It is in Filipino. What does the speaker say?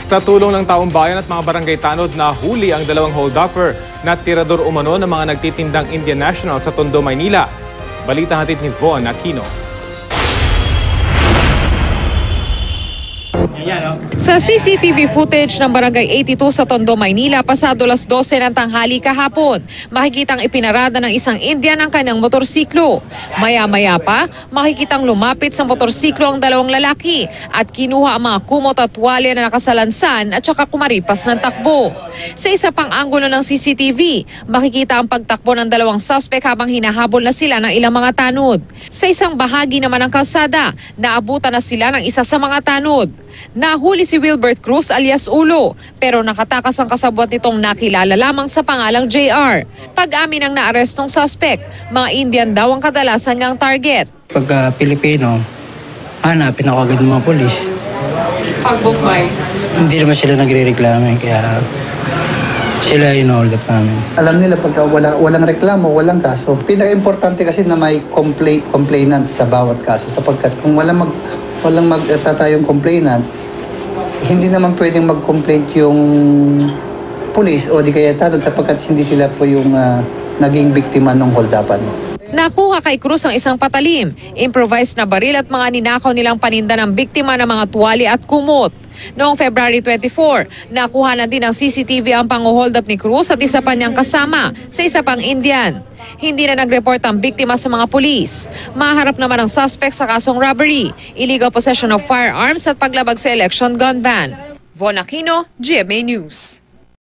Sa tulong ng taong bayan at mga barangay tanod, nahuli ang dalawang hold-upper na tirador umano ng mga nagtitindang Indian National sa Tondo, Maynila. Balita hatid ni Von Aquino. Sa CCTV footage ng Barangay 82 sa Tondo, Maynila, pasado alas 12 ng tanghali kahapon, makikitang ipinarada ng isang Indian ang kanyang motorsiklo. Maya-maya pa, makikitang lumapit sa motorsiklo ang dalawang lalaki at kinuha ang mga kumot at tuwalya na nakasalansan at saka kumaripas ng takbo. Sa isa pang anggulo ng CCTV, makikita ang pagtakbo ng dalawang suspect habang hinahabol na sila ng ilang mga tanod. Sa isang bahagi naman ng kalsada, naabutan na sila ng isa sa mga tanod. Nahuli si Wilbert Cruz alias Ulo, pero nakatakas ang kasabwat nitong nakilala lamang sa pangalang JR. Pag-amin ng naarestong suspect, mga Indian daw ang kadalasan niyang target. Pagka Pilipino, hanapin ako agad ng mga polis. Pag-bookbay? Hindi naman sila nagre-reklamo, kaya sila hold up namin. Alam nila pagka walang reklamo, walang kaso. Pinaka-importante kasi na may complainant sa bawat kaso, sapagkat kung walang magtatayong complainant, hindi naman pwedeng mag-complaint yung pulis o di kaya tanod sapagkat hindi sila po yung naging biktima ng hold-upan. Nakuha kay Cruz ang isang patalim, improvised na baril at mga ninakaw nilang paninda ng biktima ng mga tuwali at kumot. Noong February 24, nakuha na din ng CCTV ang pang-hold up ni Cruz at isa pa niyang kasama sa isa pang Indian. Hindi na nag-report ang biktima sa mga pulis. Maharap naman ang suspect sa kasong robbery, illegal possession of firearms at paglabag sa election gun ban. Von Aquino, GMA News.